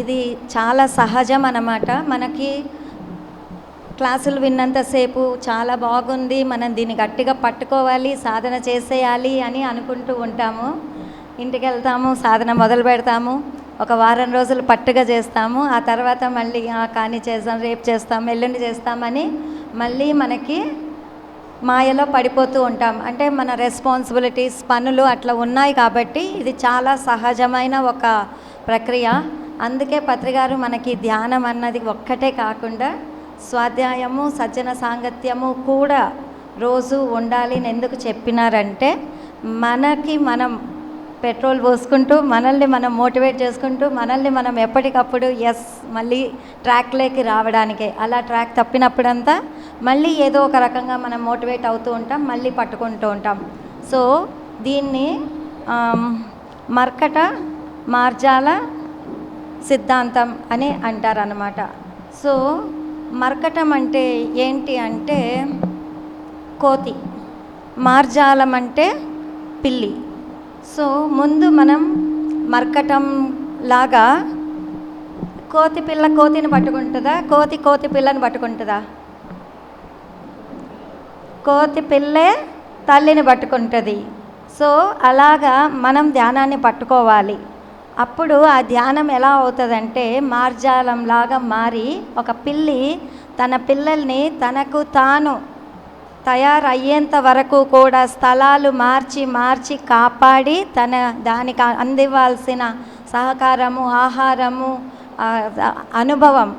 ఇది చాలా సహజం అన్నమాట. మనకి క్లాసులు విన్నంతసేపు చాలా బాగుంది, మనం దీన్ని గట్టిగా పట్టుకోవాలి, సాధన చేసేయాలి అని అనుకుంటూ ఉంటాము. ఇంటికి వెళ్తాము, సాధన మొదలు పెడతాము, ఒక వారం రోజులు పట్టుగా చేస్తాము. ఆ తర్వాత మళ్ళీ కానీ చేస్తాం, రేపు చేస్తాం, ఎల్లుండి చేస్తామని మళ్ళీ మనకి మాయలో పడిపోతూ ఉంటాం. అంటే మన రెస్పాన్సిబిలిటీస్, పనులు అట్లా ఉన్నాయి కాబట్టి ఇది చాలా సహజమైన ఒక ప్రక్రియ. అందుకే పత్రిగారు మనకి ధ్యానం అన్నది ఒక్కటే కాకుండా స్వాధ్యాయము, సజ్జన సాంగత్యము కూడా రోజు ఉండాలి అని ఎందుకు చెప్పినారంటే, మనకి మనం పెట్రోల్ పోసుకుంటూ, మనల్ని మనం మోటివేట్ చేసుకుంటూ, మనల్ని మనం ఎప్పటికప్పుడు మళ్ళీ ట్రాక్లోకి రావడానికే. అలా ట్రాక్ తప్పినప్పుడంతా మళ్ళీ ఏదో ఒక రకంగా మనం మోటివేట్ అవుతూ ఉంటాం, మళ్ళీ పట్టుకుంటూ ఉంటాం. సో దీన్ని మర్కట మార్జాల సిద్ధాంతం అని అంటారన్నమాట. సో మర్కటం అంటే ఏంటి అంటే కోతి, మార్జాలం అంటే పిల్లి. సో ముందు మనం మర్కటం లాగా కోతి పిల్ల కోతిని పట్టుకుంటుందా, కోతి కోతి పిల్లని పట్టుకుంటుందా? కోతి పిల్లే తల్లిని పట్టుకుంటుంది. సో అలాగా మనం ధ్యానాన్ని పట్టుకోవాలి. అప్పుడు ఆ ధ్యానం ఎలా అవుతుందంటే మార్జాలంలాగా మారి ఒక పిల్లి తన పిల్లల్ని తనకు తాను తయారయ్యేంత వరకు కూడా స్థలాలు మార్చి మార్చి కాపాడి దానికి అందివ్వాల్సిన సహకారము, ఆహారము, అనుభవం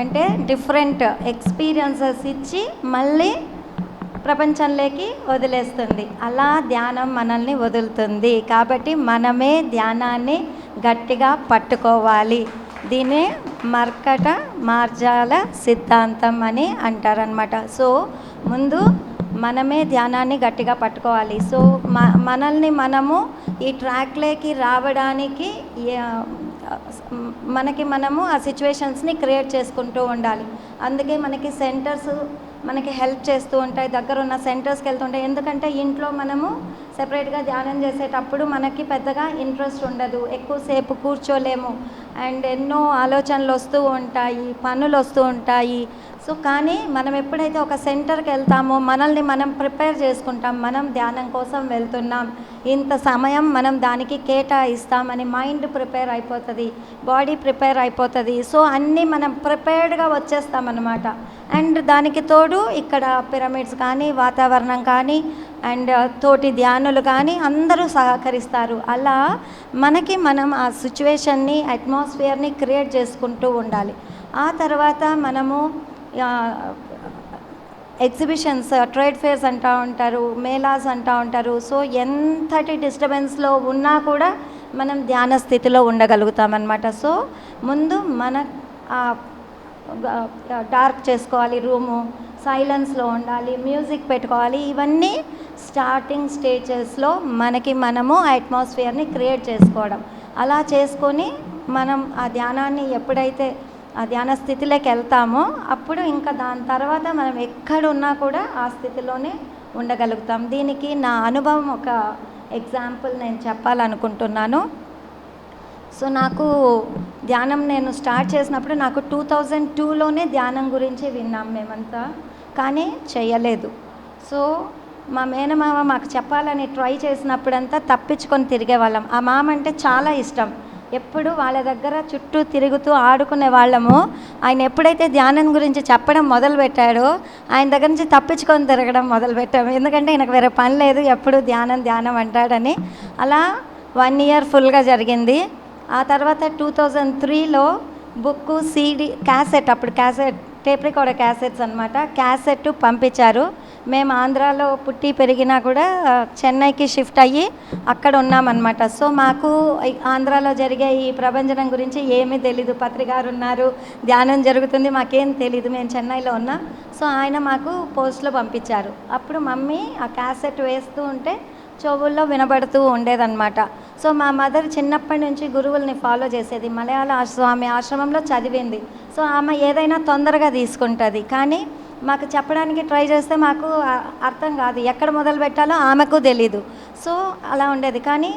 అంటే డిఫరెంట్ ఎక్స్పీరియన్సెస్ ఇచ్చి మళ్ళీ ప్రపంచంలోకి వదిలేస్తుంది. అలా ధ్యానం మనల్ని వదులుతుంది. కాబట్టి మనమే ధ్యానాన్ని గట్టిగా పట్టుకోవాలి. దీన్ని మర్కట మార్జాల సిద్ధాంతం అని అంటారనమాట. సో ముందు మనమే ధ్యానాన్ని గట్టిగా పట్టుకోవాలి. సో మనల్ని మనము ఈ ట్రాక్లోకి రావడానికి మనము ఆ సిచ్యువేషన్స్ని క్రియేట్ చేసుకుంటూ ఉండాలి. అందుకే మనకి సెంటర్స్ మనకి హెల్ప్ చేస్తూ ఉంటాయి, దగ్గర ఉన్న సెంటర్స్కి వెళ్తుంటాయి. ఎందుకంటే ఇంట్లో మనము సెపరేట్గా ధ్యానం చేసేటప్పుడు మనకి పెద్దగా ఇంట్రెస్ట్ ఉండదు, ఎక్కువసేపు కూర్చోలేము, అండ్ ఎన్నో ఆలోచనలు వస్తూ ఉంటాయి, పనులు వస్తూ ఉంటాయి. సో కానీ మనం ఎప్పుడైతే ఒక సెంటర్కి వెళ్తామో మనల్ని మనం ప్రిపేర్ చేసుకుంటాం, మనం ధ్యానం కోసం వెళ్తున్నాం, ఇంత సమయం మనం దానికి కేటాయిస్తామని మైండ్ ప్రిపేర్ అయిపోతుంది, బాడీ ప్రిపేర్ అయిపోతుంది. సో అన్నీ మనం ప్రిపేర్డ్గా వచ్చేస్తామన్నమాట. అండ్ దానికి తోడు ఇక్కడ పిరమిడ్స్ కానీ, వాతావరణం కానీ, అండ్ తోటి ధ్యానులు కానీ అందరూ సహకరిస్తారు. అలా మనకి మనం ఆ సిచ్యువేషన్ని, అట్మాస్ఫియర్ని క్రియేట్ చేసుకుంటూ ఉండాలి. ఆ తర్వాత మనము ఎగ్జిబిషన్స్, ట్రేడ్ ఫేర్స్ అంటూ ఉంటారు, మేళాస్ అంటూ ఉంటారు. సో ఎంతటి డిస్టర్బెన్స్లో ఉన్నా కూడా మనం ధ్యాన స్థితిలో ఉండగలుగుతామన్నమాట. సో ముందు మన డార్క్ చేసుకోవాలి, రూము సైలెన్స్లో ఉండాలి, మ్యూజిక్ పెట్టుకోవాలి. ఇవన్నీ స్టార్టింగ్ స్టేజెస్లో మనము అట్మాస్ఫియర్ని క్రియేట్ చేసుకోవడం. అలా చేసుకొని మనం ఆ ధ్యానాన్ని ఎప్పుడైతే ఆ ధ్యాన స్థితిలోకి వెళ్తామో అప్పుడు ఇంకా దాని తర్వాత మనం ఎక్కడున్నా కూడా ఆ స్థితిలోనే ఉండగలుగుతాం. దీనికి నా అనుభవం ఒక ఎగ్జాంపుల్ నేను చెప్పాలనుకుంటున్నాను. సో నాకు ధ్యానం నేను స్టార్ట్ చేసినప్పుడు నాకు 2002లోనే ధ్యానం గురించి విన్నాం మేమంతా, కానీ చేయలేదు. సో మా మేనమామ మాకు చెప్పాలని ట్రై చేసినప్పుడంతా తప్పించుకొని తిరిగేవాళ్ళం. ఆ మామ అంటే చాలా ఇష్టం, ఎప్పుడు వాళ్ళ దగ్గర చుట్టూ తిరుగుతూ ఆడుకునే వాళ్ళము. ఆయన ఎప్పుడైతే ధ్యానం గురించి చెప్పడం మొదలుపెట్టాడో ఆయన దగ్గర నుంచి తప్పించుకొని తిరగడం మొదలుపెట్టాము. ఎందుకంటే ఆయనకు వేరే పని లేదు, ఎప్పుడు ధ్యానం అంటాడని. అలా 1 year ఫుల్గా జరిగింది. ఆ తర్వాత 2003లో బుక్కు, CD, క్యాసెట్, అప్పుడు క్యాసెట్, టేప్ రికార్డర్ క్యాసెట్స్ అనమాట, క్యాసెట్ పంపించారు. మేము ఆంధ్రాలో పుట్టి పెరిగినా కూడా చెన్నైకి షిఫ్ట్ అయ్యి అక్కడ ఉన్నామన్నమాట. సో మాకు ఆంధ్రాలో జరిగే ఈ ప్రభంజనం గురించి ఏమీ తెలీదు. పత్రికారు ఉన్నారు, ధ్యానం జరుగుతుంది, మాకేం తెలీదు, మేము చెన్నైలో ఉన్నాం. సో ఆయన మాకు పోస్ట్లో పంపించారు. అప్పుడు మమ్మీ ఆ క్యాసెట్ వేస్తూ ఉంటే చెవుల్లో వినబడుతూ ఉండేదన్నమాట. సో మా మదర్ చిన్నప్పటి నుంచి గురువుల్ని ఫాలో చేసేది, మలయాళ స్వామి ఆశ్రమంలో చదివింది. సో ఆమె ఏదైనా తొందరగా తీసుకుంటుంది, కానీ మాకు చెప్పడానికి ట్రై చేస్తే మాకు అర్థం కాదు, ఎక్కడ మొదలు పెట్టాలో ఆమెకు తెలీదు. సో అలా ఉండేది. కానీ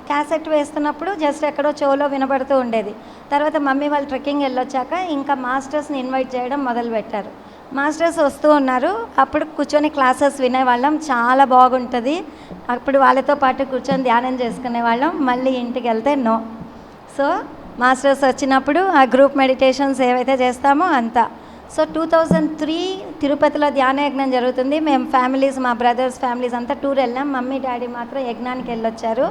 క్యాసెట్ వేస్తున్నప్పుడు జస్ట్ ఎక్కడో చెవులో వినబడుతూ ఉండేది. తర్వాత మమ్మీ వాళ్ళు ట్రెక్కింగ్ వెళ్ళొచ్చాక ఇంకా మాస్టర్స్ని ఇన్వైట్ చేయడం మొదలుపెట్టారు. మాస్టర్స్ వస్తూ ఉన్నారు. అప్పుడు కూర్చొని క్లాసెస్ వినేవాళ్ళం, చాలా బాగుంటుంది. అప్పుడు వాళ్ళతో పాటు కూర్చొని ధ్యానం చేసుకునేవాళ్ళం. మళ్ళీ ఇంటికి వెళ్తే నో. సో మాస్టర్స్ వచ్చినప్పుడు ఆ గ్రూప్ మెడిటేషన్స్ ఏవైతే చేస్తామో అంతా. సో 2003 తిరుపతిలో ధ్యానయజ్ఞం జరుగుతుంది. మేము ఫ్యామిలీస్, మా బ్రదర్స్ ఫ్యామిలీస్ అంతా టూర్ వెళ్ళాం. మమ్మీ డాడీ మాత్రం యజ్ఞానికి వెళ్ళొచ్చారు.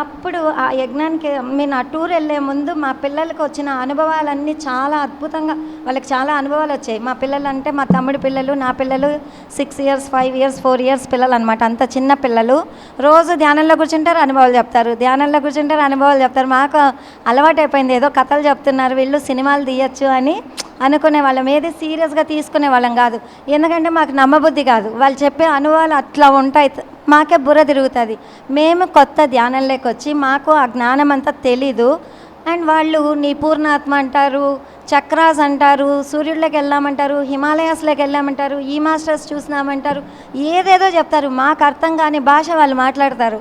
అప్పుడు ఆ యజ్ఞానికి మేము ఆ టూర్ వెళ్ళే ముందు మా పిల్లలకు వచ్చిన అనుభవాలన్నీ చాలా అద్భుతంగా, వాళ్ళకి చాలా అనుభవాలు వచ్చాయి. మా పిల్లలు అంటే మా తమ్ముడి పిల్లలు, నా పిల్లలు 6 years 5 years 4 years పిల్లలు అనమాట. అంత చిన్న పిల్లలు. రోజు ధ్యానంలో కూర్చుంటారు, అనుభవాలు చెప్తారు, ధ్యానంలో కూర్చుంటారు, అనుభవాలు చెప్తారు. మాకు అలవాటు అయిపోయింది, ఏదో కథలు చెప్తున్నారు వీళ్ళు, సినిమాలు తీయచ్చు అని అనుకునే వాళ్ళం. ఏది సీరియస్గా తీసుకునే వాళ్ళం కాదు, ఎందుకంటే మాకు నమ్మబుద్ధి కాదు. వాళ్ళు చెప్పే అనుభవాలు అట్లా ఉంటాయి, మాకే బుర్ర తిరుగుతుంది. మేము కొత్త ధ్యానంలోకి వచ్చి మాకు ఆ జ్ఞానం అంతా తెలీదు. అండ్ వాళ్ళు నీ పూర్ణాత్మ అంటారు, చక్రాస్ అంటారు, సూర్యుడిలోకి వెళ్ళామంటారు, హిమాలయాస్లోకి వెళ్ళామంటారు, ఈ మాస్టర్స్ చూసినామంటారు, ఏదేదో చెప్తారు. మాకు అర్థం కాని భాష వాళ్ళు మాట్లాడతారు.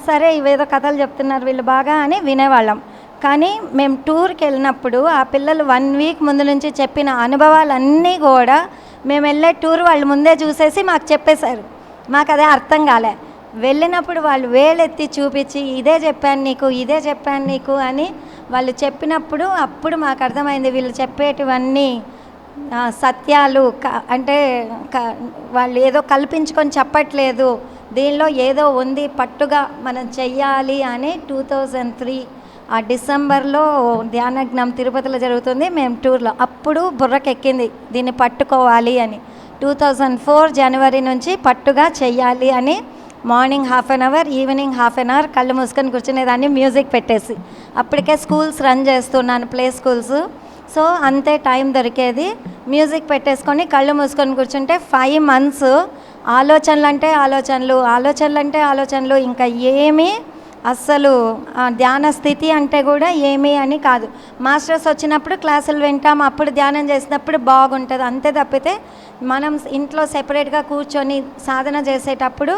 సరే ఇవేదో కథలు చెప్తున్నారు వీళ్ళు బాగా అని వినేవాళ్ళం. కానీ మేము టూర్కి వెళ్ళినప్పుడు ఆ పిల్లలు 1 week ముందు నుంచి చెప్పిన అనుభవాలన్నీ కూడా మేము వెళ్ళే టూర్ వాళ్ళు ముందే చూసేసి మాకు చెప్పేశారు. మాకు అదే అర్థం కాలే. వెళ్ళినప్పుడు వాళ్ళు వేలెత్తి చూపించి ఇదే చెప్పాను నీకు, ఇదే చెప్పాను నీకు అని వాళ్ళు చెప్పినప్పుడు అప్పుడు మాకు అర్థమైంది వీళ్ళు చెప్పేటివన్నీ సత్యాలు. అంటే వాళ్ళు ఏదో కల్పించుకొని చెప్పట్లేదు, దీనిలో ఏదో ఉంది, పట్టుగా మనం చెయ్యాలి అని 2003 ఆ డిసెంబర్లో ధ్యానజ్ఞం తిరుపతిలో జరుగుతుంది. మేము టూర్లో అప్పుడు బుర్రకెక్కింది దీన్ని పట్టుకోవాలి అని. 2004 జనవరి నుంచి పట్టుగా చెయ్యాలి అని మార్నింగ్ 1/2 hour, ఈవినింగ్ 1/2 hour కళ్ళు మూసుకొని కూర్చునేదాన్ని మ్యూజిక్ పెట్టేసి. అప్పటికే స్కూల్స్ రన్ చేస్తున్నాను, ప్లే స్కూల్స్. సో అంతే టైం దొరికేది. మ్యూజిక్ పెట్టేసుకొని కళ్ళు మూసుకొని కూర్చుంటే 5 months ఆలోచనలు అంటే ఆలోచనలు, ఆలోచనలు అంటే ఆలోచనలు, ఇంకా ఏమీ అస్సలు ధ్యాన స్థితి అంటే కూడా ఏమీ అని కాదు. మాస్టర్స్ వచ్చినప్పుడు క్లాసులు వింటాం, అప్పుడు ధ్యానం చేసినప్పుడు బాగుంటుంది, అంతే తప్పితే మనం ఇంట్లో సెపరేట్గా కూర్చొని సాధన చేసేటప్పుడు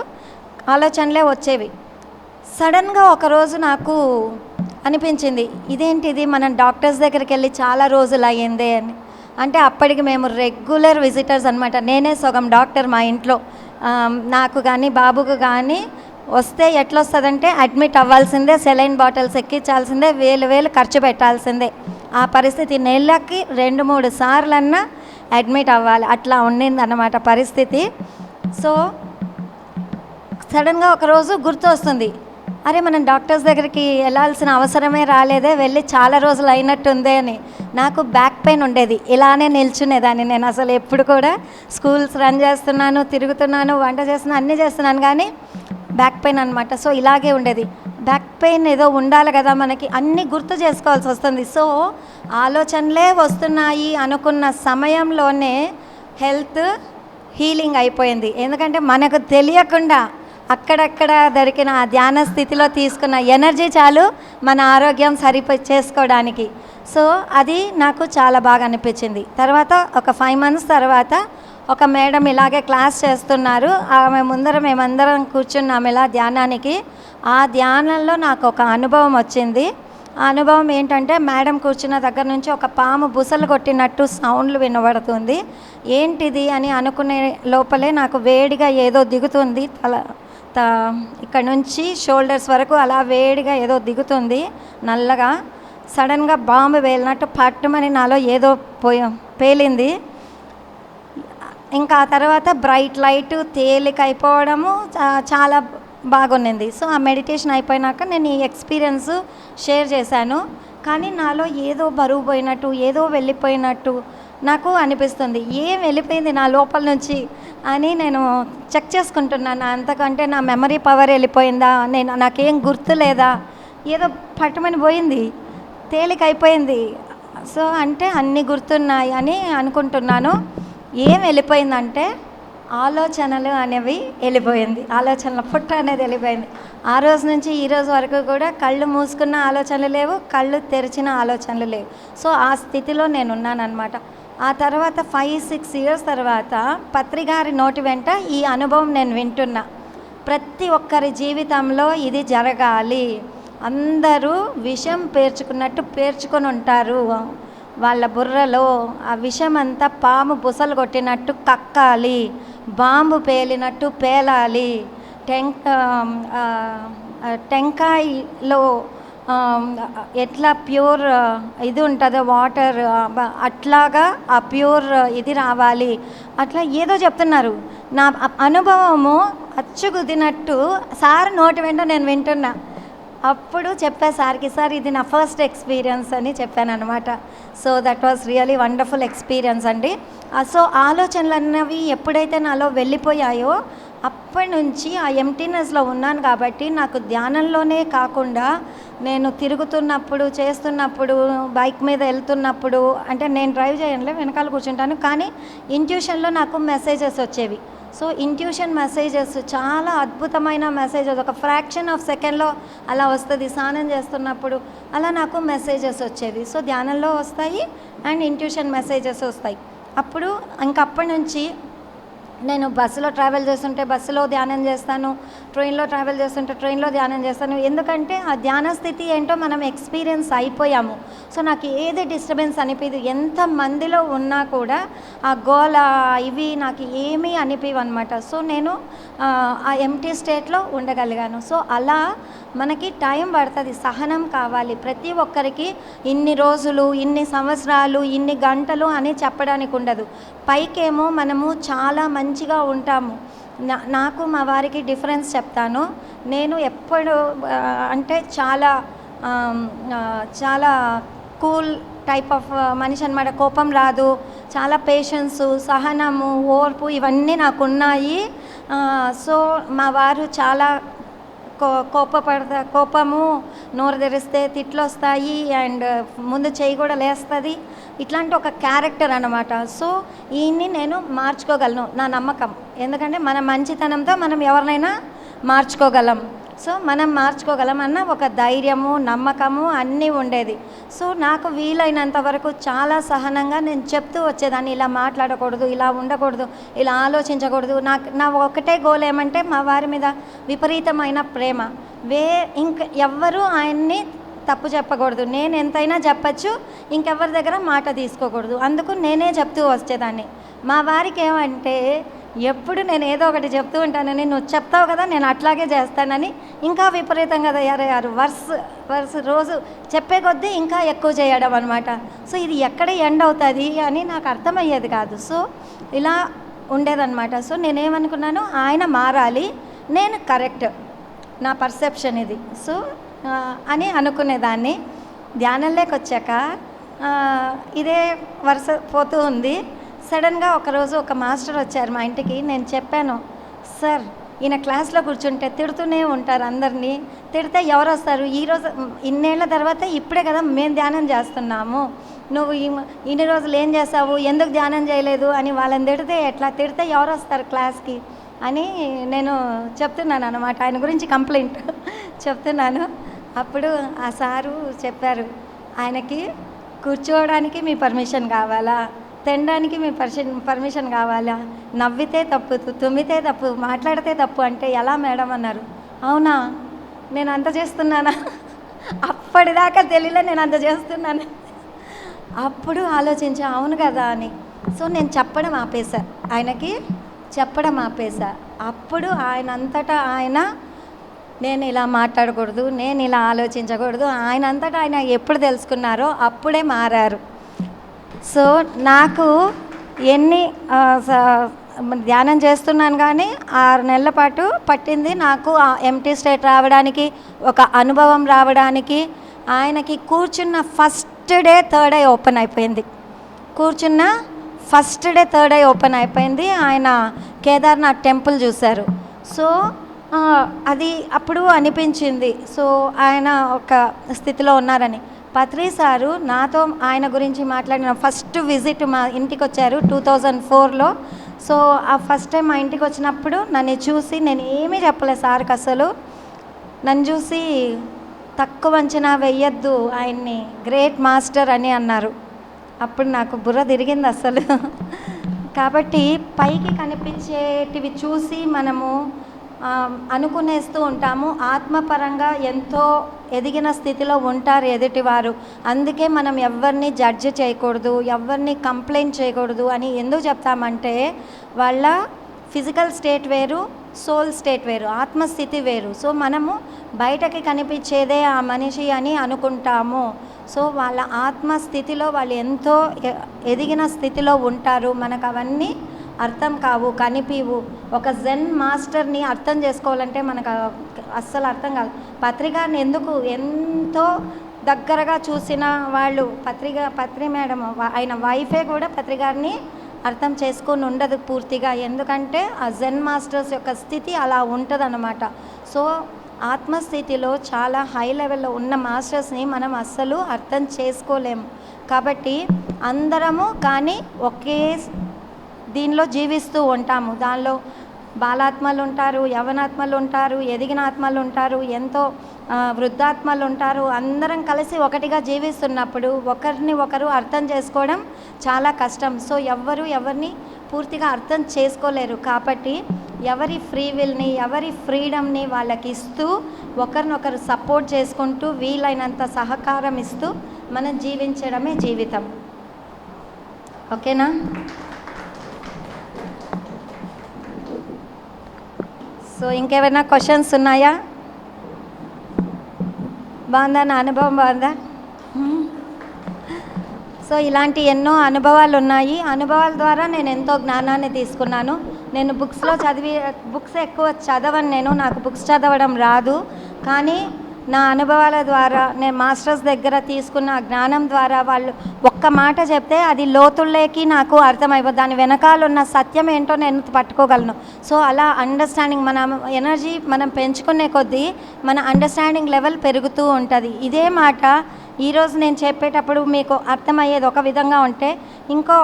ఆలోచనలే వచ్చేవి. సడన్గా ఒకరోజు నాకు అనిపించింది, ఇదేంటిది మనం డాక్టర్స్ దగ్గరికి వెళ్ళి చాలా రోజులు అయ్యిందే అని. అంటే అప్పటికి మేము రెగ్యులర్ విజిటర్స్ అనమాట. నేనే సగం డాక్టర్ మా ఇంట్లో. నాకు కానీ బాబుకు కానీ వస్తే ఎట్లొస్తుందంటే అడ్మిట్ అవ్వాల్సిందే, సెలైన్ బాటిల్స్ ఎక్కించాల్సిందే, వేలు ఖర్చు పెట్టాల్సిందే. ఆ పరిస్థితి నెలకి 2-3 సార్లన్నా అడ్మిట్ అవ్వాలి, అట్లా ఉండింది అన్నమాట పరిస్థితి. సో సడన్గా ఒకరోజు గుర్తు వస్తుంది, అరే మనం డాక్టర్స్ దగ్గరికి వెళ్ళాల్సిన అవసరమే రాలేదే, వెళ్ళి చాలా రోజులు అయినట్టుందే అని. నాకు బ్యాక్ పెయిన్ ఉండేది, ఇలానే నిల్చునేదాన్ని నేను. అసలు ఎప్పుడు కూడా స్కూల్స్ రన్ చేస్తున్నాను, తిరుగుతున్నాను, వంట చేస్తున్నాను, అన్నీ చేస్తున్నాను, కానీ బ్యాక్ పెయిన్ అనమాట. సో ఇలాగే ఉండేది. బ్యాక్ పెయిన్ ఏదో ఉండాలి కదా మనకి, అన్నీ గుర్తు చేసుకోవాల్సి వస్తుంది. సో ఆలోచనలే వస్తున్నాయి అనుకున్న సమయంలోనే హెల్త్ హీలింగ్ అయిపోయింది. ఎందుకంటే మనకు తెలియకుండా అక్కడక్కడ దొరికిన ఆ ధ్యాన స్థితిలో తీసుకున్న ఎనర్జీ చాలు మన ఆరోగ్యం చేసుకోవడానికి. సో అది నాకు చాలా బాగా అనిపించింది. తర్వాత ఒక 5 months తర్వాత ఒక మేడం ఇలాగే క్లాస్ చేస్తున్నారు. ఆమె ముందర మేమందరం కూర్చున్నాము ఇలా ధ్యానానికి. ఆ ధ్యానంలో నాకు ఒక అనుభవం వచ్చింది. ఆ అనుభవం ఏంటంటే మేడం కూర్చున్న దగ్గర నుంచి ఒక పాము బుసలు కొట్టినట్టు సౌండ్లు వినబడుతుంది. ఏంటిది అని అనుకునే లోపలే నాకు వేడిగా ఏదో దిగుతుంది, ఇక్కడ నుంచి షోల్డర్స్ వరకు అలా వేడిగా ఏదో దిగుతుంది నల్లగా. సడన్గా బాంబు వేలినట్టు పట్టుమని నాలో ఏదో పేలింది. ఇంకా ఆ తర్వాత బ్రైట్ లైట్ తేలిక అయిపోవడము చాలా బాగుంది. సో ఆ మెడిటేషన్ అయిపోయినాక నేను ఈ ఎక్స్పీరియన్స్ షేర్ చేశాను. కానీ నాలో ఏదో బరువు పోయినట్టు, ఏదో వెళ్ళిపోయినట్టు నాకు అనిపిస్తుంది. ఏం వెళ్ళిపోయింది నా లోపల నుంచి అని నేను చెక్ చేసుకుంటున్నాను. అంతకంటే నా మెమరీ పవర్ వెళ్ళిపోయిందా, నాకేం గుర్తు లేదా, ఏదో పట్టుమని పోయింది, తేలిక అయిపోయింది. సో అంటే అన్నీ గుర్తున్నాయి అని అనుకుంటున్నాను. ఏం వెళ్ళిపోయిందంటే ఆలోచనలు అనేవి వెళ్ళిపోయింది, ఆలోచనల పుట్ట అనేది వెళ్ళిపోయింది. ఆ రోజు నుంచి ఈ రోజు వరకు కూడా కళ్ళు మూసుకున్న ఆలోచనలు లేవు, కళ్ళు తెరిచిన ఆలోచనలు లేవు. సో ఆ స్థితిలో నేను ఉన్నానన్నమాట. ఆ తర్వాత 5-6 ఇయర్స్ తర్వాత పత్రి గారి నోటి వెంట ఈ అనుభవం నేను వింటున్నా. ప్రతి ఒక్కరి జీవితంలో ఇది జరగాలి, అందరూ విషం పేర్చుకున్నట్టు పేర్చుకొని ఉంటారు, వాళ్ళ బుర్రలో ఆ విషం అంతా పాము బుసలు కొట్టినట్టు కక్కాలి, బాంబు పేలినట్టు పేలాలి, టెంకాయలో ఎట్లా ప్యూర్ ఇది ఉంటుందో వాటర్ అట్లాగా ఆ ప్యూర్ ఇది రావాలి, అట్లా ఏదో చెప్తున్నారు. నా అనుభవము అచ్చుకుదినట్టు సార్ నోటి వెంట నేను వింటున్నా. అప్పుడు చెప్పా సార్కి, సార్ ఇది నా ఫస్ట్ ఎక్స్పీరియన్స్ అని చెప్పాను అనమాట. So that was really wonderful experience అండి. సో ఆలోచనలు అన్నవి ఎప్పుడైతే నాలో వెళ్ళిపోయాయో అప్పటి నుంచి ఆ ఎంటీనెస్లో ఉన్నాను. కాబట్టి నాకు ధ్యానంలోనే కాకుండా నేను తిరుగుతున్నప్పుడు, చేస్తున్నప్పుడు, బైక్ మీద వెళ్తున్నప్పుడు, అంటే నేను డ్రైవ్ చేయనులే, వెనకాల కూర్చుంటాను, కానీ ఇంట్యూషన్లో నాకు మెసేజెస్ వచ్చేవి. సో ఇంట్యూషన్ మెసేజెస్ చాలా అద్భుతమైన మెసేజెస్, ఒక ఫ్రాక్షన్ ఆఫ్ సెకండ్లో అలా వస్తుంది. స్నానం చేస్తున్నప్పుడు అలా నాకు మెసేజెస్ వచ్చేవి. సో ధ్యానంలో వస్తాయి అండ్ ఇంట్యూషన్ మెసేజెస్ వస్తాయి. అప్పుడు ఇంకప్పటి నుంచి నేను బస్సులో ట్రావెల్ చేస్తుంటే బస్సులో ధ్యానం చేస్తాను, ట్రైన్లో ట్రావెల్ చేస్తుంటే ట్రైన్లో ధ్యానం చేస్తాను. ఎందుకంటే ఆ ధ్యాన స్థితి ఏంటో మనం ఎక్స్పీరియన్స్ అయిపోయాము. సో నాకు ఏది డిస్టర్బెన్స్ అనిపించదు, ఎంత మందిలో ఉన్నా కూడా ఆ గోల ఇవి నాకు ఏమీ అనిపించవు అనమాట. సో నేను ఆ ఎంటీ స్టేట్లో ఉండగలిగాను. సో అలా మనకి టైం పడుతుంది, సహనం కావాలి. ప్రతి ఒక్కరికి ఇన్ని రోజులు, ఇన్ని సంవత్సరాలు, ఇన్ని గంటలు అని చెప్పడానికి ఉండదు. పైకేమో మనము చాలా మంచిగా ఉంటాము. నాకు మా వారికి డిఫరెన్స్ చెప్తాను. నేను ఎప్పుడు అంటే చాలా కూల్ టైప్ ఆఫ్ మనిషి అనమాట. కోపం రాదు, చాలా పేషెన్సు, సహనము, ఓర్పు ఇవన్నీ నాకున్నాయి. సో మా వారు చాలా కోపము, నోరు తెరిస్తే తిట్లు వస్తాయి అండ్ ముందు చేయి కూడా లేస్తుంది. ఇట్లాంటి ఒక క్యారెక్టర్ అనమాట. సో ఈయన్ని నేను మార్చుకోగలను, నా నమ్మకం. ఎందుకంటే మన మంచితనంతో మనం ఎవరినైనా మార్చుకోగలం. సో మనం మార్చుకోగలం అన్న ఒక ధైర్యము, నమ్మకము అన్నీ ఉండేది. సో నాకు వీలైనంత వరకు చాలా సహనంగా నేను చెప్తూ వచ్చేదాన్ని, ఇలా మాట్లాడకూడదు, ఇలా ఉండకూడదు, ఇలా ఆలోచించకూడదు. నా ఒకటే గోల్ ఏమంటే మా వారి మీద విపరీతమైన ప్రేమ. ఇంక ఎవ్వరూ ఆయన్ని తప్పు చెప్పకూడదు, నేను ఎంతైనా చెప్పచ్చు, ఇంకెవరి దగ్గర మాట తీసుకోకూడదు. అందుకు నేనే చెప్తూ వచ్చేదాన్ని. మా వారికి ఏమంటే ఎప్పుడు నేను ఏదో ఒకటి చెప్తూ ఉంటానని, నువ్వు చెప్తావు కదా నేను అట్లాగే చేస్తానని ఇంకా విపరీతంగా తయారయ్యారు. వర్స్ రోజు చెప్పే కొద్దీ ఇంకా ఎక్కువ చేయడం అనమాట. సో ఇది ఎక్కడ ఎండ్ అవుతుంది అని నాకు అర్థమయ్యేది కాదు. సో ఇలా ఉండేదన్నమాట. సో నేనేమనుకున్నాను, ఆయన మారాలి, నేను కరెక్ట్, నా పర్సెప్షన్ ఇది. సో అని అనుకునేదాన్ని. ధ్యానంలోకి వచ్చాక ఇదే వరుస పోతూ ఉంది. సడన్గా ఒకరోజు ఒక మాస్టర్ వచ్చారు మా ఇంటికి. నేను చెప్పాను, సార్ ఈయన క్లాస్లో కూర్చుంటే తిడుతూనే ఉంటారు అందరినీ, తిడితే ఎవరు వస్తారు? ఈరోజు ఇన్నేళ్ల తర్వాత ఇప్పుడే కదా మేము ధ్యానం చేస్తున్నాము, నువ్వు ఇన్ని రోజులు ఏం చేస్తావు, ఎందుకు ధ్యానం చేయలేదు అని వాళ్ళని తిడితే ఎట్లా? తిడితే ఎవరు వస్తారు క్లాస్కి అని నేను చెప్తున్నాను అనమాట. ఆయన గురించి కంప్లైంట్ చెప్తున్నాను. అప్పుడు ఆ సారు చెప్పారు, ఆయనకి కూర్చోవడానికి మీ పర్మిషన్ కావాలా, తినడానికి మీ పర్మిషన్ కావాలా, నవ్వితే తప్పు, తుమ్మితే తప్పు, మాట్లాడితే తప్పు అంటే ఎలా మేడం అన్నారు. అవునా, నేను అంత చేస్తున్నానా? అప్పటిదాకా తెలియలే నేను అంత చేస్తున్నాను. అప్పుడు ఆలోచించా, అవును కదా అని. సో నేను చెప్పడం ఆపేశా, ఆయనకి చెప్పడం ఆపేశా. అప్పుడు ఆయన అంతటా ఆయన, నేను ఇలా మాట్లాడకూడదు, నేను ఇలా ఆలోచించకూడదు, ఆయన అంతటా ఆయన ఎప్పుడు తెలుసుకున్నారో అప్పుడే మారారు. సో నాకు ధ్యానం చేస్తున్నాను కానీ 6 నెలల పాటు పట్టింది నాకు ఆ ఎంటీ స్టేట్ రావడానికి, ఒక అనుభవం రావడానికి. ఆయనకి కూర్చున్న first day third I open అయిపోయింది. థర్డ్ ఐ ఓపెన్ అయిపోయింది. ఆయన కేదార్నాథ్ టెంపుల్ చూశారు. సో అది అప్పుడు అనిపించింది, సో ఆయన ఒక స్థితిలో ఉన్నారని. పత్రి సారు నాతో ఆయన గురించి మాట్లాడిన ఫస్ట్ విజిట్ మా ఇంటికి వచ్చారు 2004లో. సో ఆ ఫస్ట్ టైం మా ఇంటికి వచ్చినప్పుడు నన్ను చూసి, నేను ఏమీ చెప్పలేదు సార్కి అసలు, నన్ను చూసి తక్కువ అంచనా వెయ్యొద్దు ఆయన్ని, గ్రేట్ మాస్టర్ అని అన్నారు. అప్పుడు నాకు బుర్ర తిరిగింది అసలు. కాబట్టి పైకి కనిపించేటివి చూసి మనము అనుకునేస్తూ ఉంటాము. ఆత్మపరంగా ఎంతో ఎదిగిన స్థితిలో ఉంటారు ఎదుటివారు. అందుకే మనం ఎవరిని జడ్జ్ చేయకూడదు, ఎవరిని కంప్లైంట్ చేయకూడదు అని ఎందుకు చెప్తామంటే, వాళ్ళ ఫిజికల్ స్టేట్ వేరు, సోల్ స్టేట్ వేరు, ఆత్మస్థితి వేరు. సో మనము బయటకి కనిపించేదే ఆ మనిషి అని అనుకుంటాము. సో వాళ్ళ ఆత్మస్థితిలో వాళ్ళు ఎంతో ఎదిగిన స్థితిలో ఉంటారు. మనకు అవన్నీ అర్థం కావు, కనిపివు. ఒక జెన్ మాస్టర్ని అర్థం చేసుకోవాలంటే మనకు అస్సలు అర్థం కాదు. పత్రికారిని ఎందుకు ఎంతో దగ్గరగా చూసిన వాళ్ళు, పత్రి మేడం ఆయన వైఫే కూడా పత్రికారిని అర్థం చేసుకొని ఉండదు పూర్తిగా. ఎందుకంటే ఆ జెన్ మాస్టర్స్ యొక్క స్థితి అలా ఉంటుంది అన్నమాట. సో ఆత్మస్థితిలో చాలా హై లెవెల్లో ఉన్న మాస్టర్స్ని మనం అస్సలు అర్థం చేసుకోలేము. కాబట్టి అందరము కానీ ఒకే దీనిలో జీవిస్తూ ఉంటాము. దానిలో బాలాత్మలు ఉంటారు, యవనాత్మలు ఉంటారు, ఎదిగిన ఆత్మలు ఉంటారు, ఎంతో వృద్ధాత్మలు ఉంటారు. అందరం కలిసి ఒకటిగా జీవిస్తున్నప్పుడు ఒకరిని ఒకరు అర్థం చేసుకోవడం చాలా కష్టం. సో ఎవరిని పూర్తిగా అర్థం చేసుకోలేరు. కాబట్టి ఎవరి ఫ్రీ విల్ని, ఎవరి ఫ్రీడమ్ని వాళ్ళకి ఇస్తూ, ఒకరినొకరు సపోర్ట్ చేసుకుంటూ, వీలైనంత సహకారం ఇస్తూ మనం జీవించడమే జీవితం. ఓకేనా? సో ఇంకేమైనా క్వశ్చన్స్ ఉన్నాయా? బాగుందా? నా అనుభవం బాగుందా? సో ఇలాంటి ఎన్నో అనుభవాలు ఉన్నాయి. అనుభవాల ద్వారా నేను ఎంతో జ్ఞానాన్ని తీసుకున్నాను. నేను బుక్స్ ఎక్కువ చదవను. నాకు బుక్స్ చదవడం రాదు. కానీ నా అనుభవాల ద్వారా, నేను మాస్టర్స్ దగ్గర తీసుకున్న జ్ఞానం ద్వారా వాళ్ళు ఒక్క మాట చెప్తే అది లోతుల్లోకి నాకు అర్థమైపోతుంది. దాని వెనకాల ఉన్న సత్యం ఏంటో నేను పట్టుకోగలను. సో అలా అండర్స్టాండింగ్, మన ఎనర్జీ మనం పెంచుకునే కొద్దీ మన అండర్స్టాండింగ్ లెవెల్ పెరుగుతూ ఉంటుంది. ఇదే మాట ఈరోజు నేను చెప్పేటప్పుడు మీకు అర్థమయ్యేది ఒక విధంగా ఉంటే, ఇంకో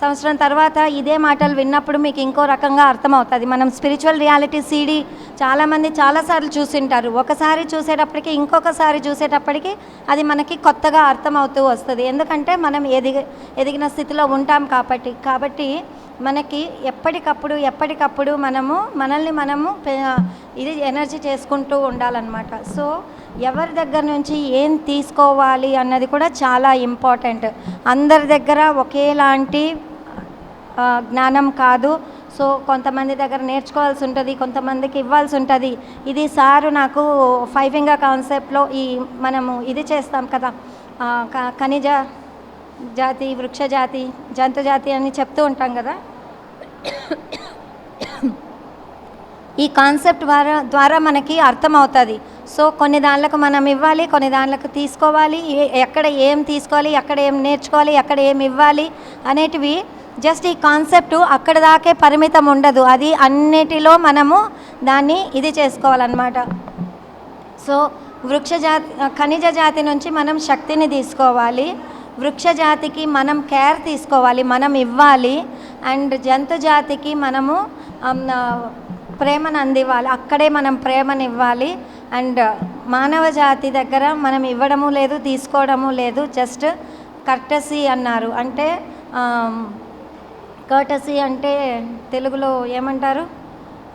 సంవత్సరం తర్వాత ఇదే మాటలు విన్నప్పుడు మీకు ఇంకో రకంగా అర్థమవుతుంది. మనం స్పిరిచువల్ రియాలిటీ సీడీ చాలామంది చాలాసార్లు చూసింటారు. ఒకసారి చూసేటప్పటికి, ఇంకొకసారి చూసేటప్పటికి అది మనకి కొత్తగా అర్థమవుతూ వస్తుంది. ఎందుకంటే మనం ఎదిగిన స్థితిలో ఉంటాం కాబట్టి మనకి ఎప్పటికప్పుడు మనల్ని మనము ఇది ఎనర్జీ చేసుకుంటూ ఉండాలన్నమాట. సో ఎవరి దగ్గర నుంచి ఏం తీసుకోవాలి అన్నది కూడా చాలా ఇంపార్టెంట్. అందరి దగ్గర ఒకేలాంటి జ్ఞానం కాదు. సో కొంతమంది దగ్గర నేర్చుకోవాల్సి ఉంటుంది, కొంతమందికి ఇవ్వాల్సి ఉంటుంది. ఇది సారు నాకు 5 ఫింగర్ కాన్సెప్ట్లో మనము ఇది చేస్తాం కదా, ఖనిజ జాతి, వృక్ష జాతి, జంతు జాతి అని చెప్తూ ఉంటాం కదా. ఈ కాన్సెప్ట్ ద్వారా మనకి అర్థమవుతుంది. సో కొన్ని దానిలకు మనం ఇవ్వాలి, కొన్ని దానిలకు తీసుకోవాలి. ఎక్కడ ఏం తీసుకోవాలి, ఎక్కడ ఏం నేర్చుకోవాలి, ఎక్కడ ఏం ఇవ్వాలి అనేటివి జస్ట్ ఈ కాన్సెప్ట్ అక్కడ దాకే పరిమితం ఉండదు. అది అన్నిటిలో మనము దాన్ని ఇది చేసుకోవాలన్నమాట. సో ఖనిజ జాతి నుంచి మనం శక్తిని తీసుకోవాలి, వృక్ష జాతికి మనం కేర్ తీసుకోవాలి, మనం ఇవ్వాలి. అండ్ జంతు జాతికి మనము ప్రేమను అందివ్వాలి, అక్కడే మనం ప్రేమను ఇవ్వాలి. అండ్ మానవ జాతి దగ్గర మనం ఇవ్వడము లేదు, తీసుకోవడము లేదు. జస్ట్ కర్టసీ అన్నారు. అంటే కర్టసీ అంటే తెలుగులో ఏమంటారు?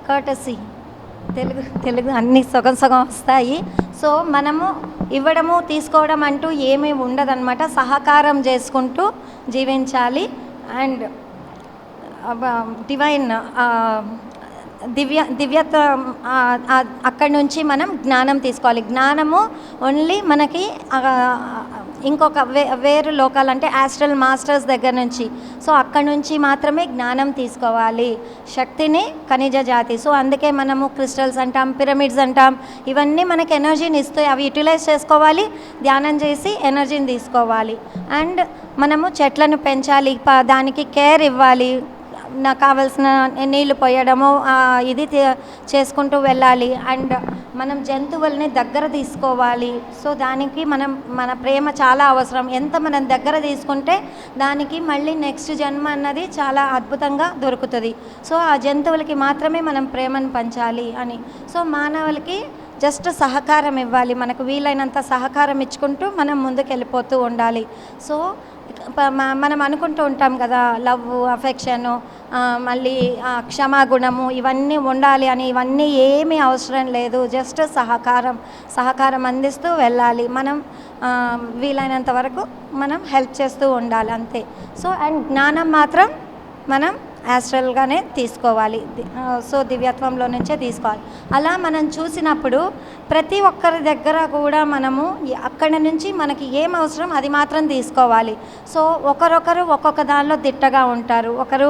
కర్టసీ తెలుగు అన్నీ సగం వస్తాయి. సో మనము ఇవ్వడము తీసుకోవడం అంటూ ఏమీ ఉండదన్నమాట. సహకారం చేసుకుంటూ జీవించాలి. అండ్ డివైన్ దివ్యత్వం అక్కడి నుంచి మనం జ్ఞానం తీసుకోవాలి. జ్ఞానము ఓన్లీ మనకి ఇంకొక వేరు లోకాలు అంటే ఆస్ట్రల్ మాస్టర్స్ దగ్గర నుంచి. సో అక్కడి నుంచి మాత్రమే జ్ఞానం తీసుకోవాలి. శక్తిని ఖనిజ జాతి. సో అందుకే మనము క్రిస్టల్స్ అంటాం, పిరమిడ్స్ అంటాం. ఇవన్నీ మనకి ఎనర్జీని ఇస్తాయి. అవి యూటిలైజ్ చేసుకోవాలి, ధ్యానం చేసి ఎనర్జీని తీసుకోవాలి. అండ్ మనము చెట్లను పెంచాలి, దానికి కేర్ ఇవ్వాలి, నాకు కావాల్సిన నీళ్లు పోయడము ఇది చేసుకుంటూ వెళ్ళాలి. అండ్ మనం జంతువుల్ని దగ్గర తీసుకోవాలి. సో దానికి మన ప్రేమ చాలా అవసరం. ఎంత మనం దగ్గర తీసుకుంటే దానికి మళ్ళీ నెక్స్ట్ జన్మ అన్నది చాలా అద్భుతంగా దొరుకుతుంది. సో ఆ జంతువులకి మాత్రమే మనం ప్రేమను పంచాలి అని. సో మానవులకి జస్ట్ సహకారం ఇవ్వాలి, మనకు వీలైనంత సహకారం ఇచ్చుకుంటూ మనం ముందుకు వెళ్ళిపోతూ ఉండాలి. సో మనం అనుకుంటూ ఉంటాం కదా, లవ్, అఫెక్షను, మళ్ళీ క్షమాగుణము ఇవన్నీ ఉండాలి అని. ఇవన్నీ ఏమీ అవసరం లేదు. జస్ట్ సహకారం అందిస్తూ వెళ్ళాలి. మనం వీలైనంత వరకు మనం హెల్ప్ చేస్తూ ఉండాలి అంతే. సో అండ్ జ్ఞానం మాత్రం మనం యాస్ట్రల్గానే తీసుకోవాలి. సో దివ్యత్వంలో నుంచే తీసుకోవాలి. అలా మనం చూసినప్పుడు ప్రతి ఒక్కరి దగ్గర కూడా మనము అక్కడి నుంచి మనకి ఏం అవసరం అది మాత్రం తీసుకోవాలి. సో ఒకరొకరు ఒక్కొక్క దానిలో దిట్టగా ఉంటారు. ఒకరు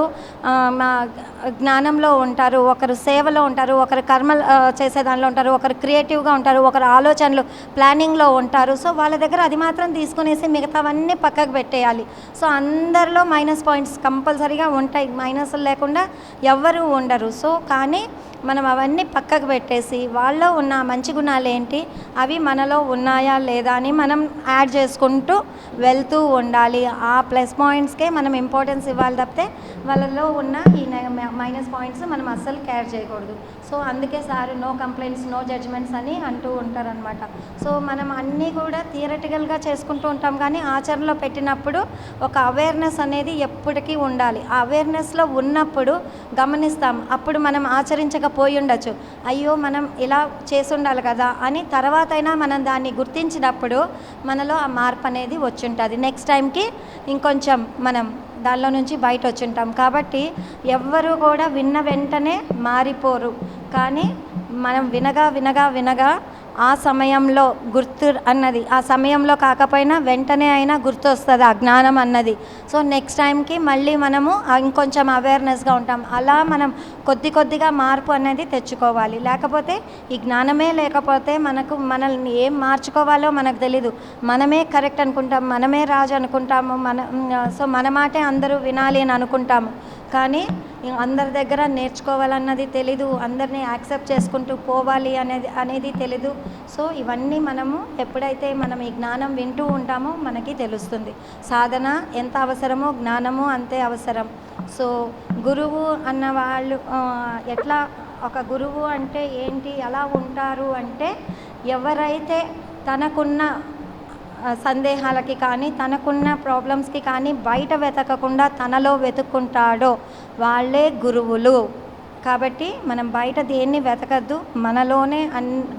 జ్ఞానంలో ఉంటారు, ఒకరు సేవలో ఉంటారు, ఒకరు కర్మలు చేసే దానిలో ఉంటారు, ఒకరు క్రియేటివ్గా ఉంటారు, ఒకరు ఆలోచనలు ప్లానింగ్లో ఉంటారు. సో వాళ్ళ దగ్గర అది మాత్రం తీసుకునేసి మిగతావన్నీ పక్కకు పెట్టేయాలి. సో అందరిలో మైనస్ పాయింట్స్ కంపల్సరీగా ఉంటాయి, మైనస్ లేకుండా ఎవ్వరూ ఉండరు. సో కానీ మనం అవన్నీ పక్కకు పెట్టేసి వాళ్ళలో ఉన్న మంచి గుణాలు ఏంటి, అవి మనలో ఉన్నాయా లేదా అని మనం యాడ్ చేసుకుంటూ వెళ్తూ ఉండాలి. ఆ ప్లస్ పాయింట్స్కే మనం ఇంపార్టెన్స్ ఇవ్వాలి తప్పితే వాళ్ళలో ఉన్న ఈ మైనస్ పాయింట్స్ మనం అస్సలు కేర్ చేయకూడదు. సో అందుకే sir no complaints no judgements అని అంటూ ఉంటారనమాట. సో మనం అన్నీ కూడా థియరటికల్గా చేసుకుంటూ ఉంటాం, కానీ ఆచరణలో పెట్టినప్పుడు ఒక అవేర్నెస్ అనేది ఎప్పటికీ ఉండాలి. ఆ అవేర్నెస్లో ఉన్నప్పుడు గమనిస్తాం. అప్పుడు మనం ఆచరించకపోయి ఉండొచ్చు, అయ్యో మనం ఇలా చేసి ఉండాలి కదా అని తర్వాత అయినా మనం దాన్ని గుర్తించినప్పుడు మనలో ఆ మార్పు అనేది వచ్చి ఉంటుంది. నెక్స్ట్ టైంకి ఇంకొంచెం మనం దానిలో నుంచి బయట వచ్చి ఉంటాం. కాబట్టి ఎవ్వరూ కూడా విన్న వెంటనే మారిపోరు, కానీ మనం వినగా ఆ సమయంలో గుర్తు అన్నది, ఆ సమయంలో కాకపోయినా వెంటనే అయినా గుర్తు వస్తుంది ఆ జ్ఞానం అన్నది. సో నెక్స్ట్ టైంకి మళ్ళీ మనము ఇంకొంచెం అవేర్నెస్గా ఉంటాం. అలా మనం కొద్దిగా మార్పు అనేది తెచ్చుకోవాలి. లేకపోతే ఈ జ్ఞానమే లేకపోతే మనల్ని ఏం మార్చుకోవాలో మనకు తెలీదు. మనమే కరెక్ట్ అనుకుంటాం, మనమే రాజు అనుకుంటాము, సో మన మాటే అందరూ వినాలి అని అనుకుంటాము. కానీ అందరి దగ్గర నేర్చుకోవాలన్నది తెలీదు, అందరినీ యాక్సెప్ట్ చేసుకుంటూ పోవాలి అనేది తెలీదు. సో ఇవన్నీ మనము ఎప్పుడైతే మనం ఈ జ్ఞానం వింటూ ఉంటామో మనకి తెలుస్తుంది. సాధన ఎంత అవసరమో జ్ఞానము అంతే అవసరం. సో గురువు అన్న వాళ్ళు ఎట్లా, ఒక గురువు అంటే ఏంటి, ఎలా ఉంటారు అంటే, ఎవరైతే తనకున్న సందేహాలకి కానీ తనకున్న ప్రాబ్లమ్స్కి కానీ బయట వెతకకుండా తనలో వెతుక్కుంటాడో వాళ్ళే గురువులు. కాబట్టి మనం బయట దేన్ని వెతకద్దు, మనలోనే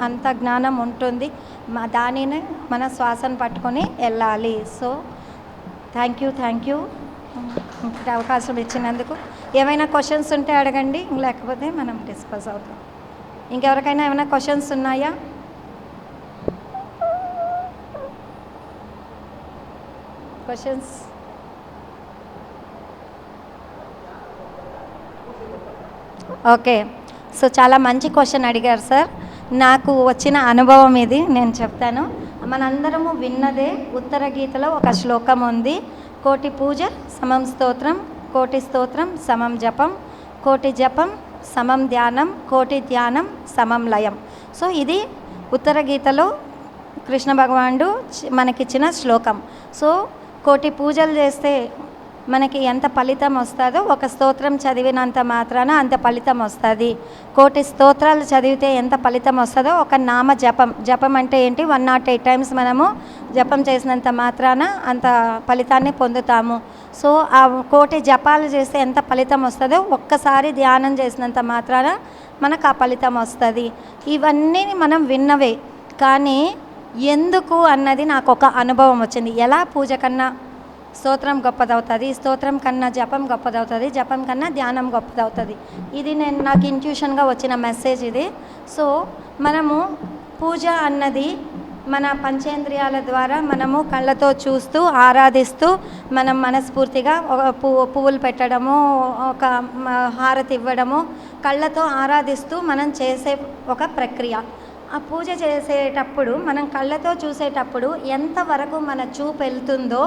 అంత జ్ఞానం ఉంటుంది, దానిని మన శ్వాసను పట్టుకొని వెళ్ళాలి. సో థ్యాంక్ యూ అవకాశం ఇచ్చినందుకు. ఏమైనా క్వశ్చన్స్ ఉంటే అడగండి, లేకపోతే మనం డిస్కస్ అవుతాం. ఇంకెవరికైనా ఏమైనా క్వశ్చన్స్ ఉన్నాయా? క్వశ్చన్స్? ఓకే, సో చాలా మంచి క్వశ్చన్ అడిగారు సార్. నాకు వచ్చిన అనుభవం ఇది నేను చెప్తాను. మనందరము విన్నదే ఉత్తర గీతలో ఒక శ్లోకం ఉంది, కోటి పూజ సమం స్తోత్రం, కోటి స్తోత్రం సమం జపం, కోటి జపం సమం ధ్యానం, కోటి ధ్యానం సమం లయం. సో ఇది ఉత్తర గీతలో కృష్ణ భగవానుడు మనకిచ్చిన శ్లోకం. సో కోటి పూజలు చేస్తే మనకి ఎంత ఫలితం వస్తుందో, ఒక స్తోత్రం చదివినంత మాత్రాన అంత ఫలితం వస్తుంది. కోటి స్తోత్రాలు చదివితే ఎంత ఫలితం వస్తుందో, ఒక నామ జపం అంటే ఏంటి, 108 టైమ్స్ మనము జపం చేసినంత మాత్రాన అంత ఫలితాన్ని పొందుతాము. సో ఆ కోటి జపాలు చేస్తే ఎంత ఫలితం వస్తుందో, ఒక్కసారి ధ్యానం చేసినంత మాత్రాన మనకు ఆ ఫలితం వస్తుంది. ఇవన్నీ మనం విన్నవే, కానీ ఎందుకు అన్నది నాకు ఒక అనుభవం వచ్చింది. ఎలా పూజ కన్నా స్తోత్రం గొప్పదవుతుంది, స్తోత్రం కన్నా జపం గొప్పదవుతుంది, జపం కన్నా ధ్యానం గొప్పదవుతుంది. ఇది నాకు ఇంట్యూషన్గా వచ్చిన మెసేజ్ ఇది. సో మనము పూజ అన్నది మన పంచేంద్రియాల ద్వారా మనము కళ్ళతో చూస్తూ ఆరాధిస్తూ మనం మనస్ఫూర్తిగా ఒక పువ్వులు పెట్టడము, ఒక హారతి ఇవ్వడము, కళ్ళతో ఆరాధిస్తూ మనం చేసే ఒక ప్రక్రియ. ఆ పూజ చేసేటప్పుడు మనం కళ్ళతో చూసేటప్పుడు ఎంతవరకు మన చూపు వెళ్తుందో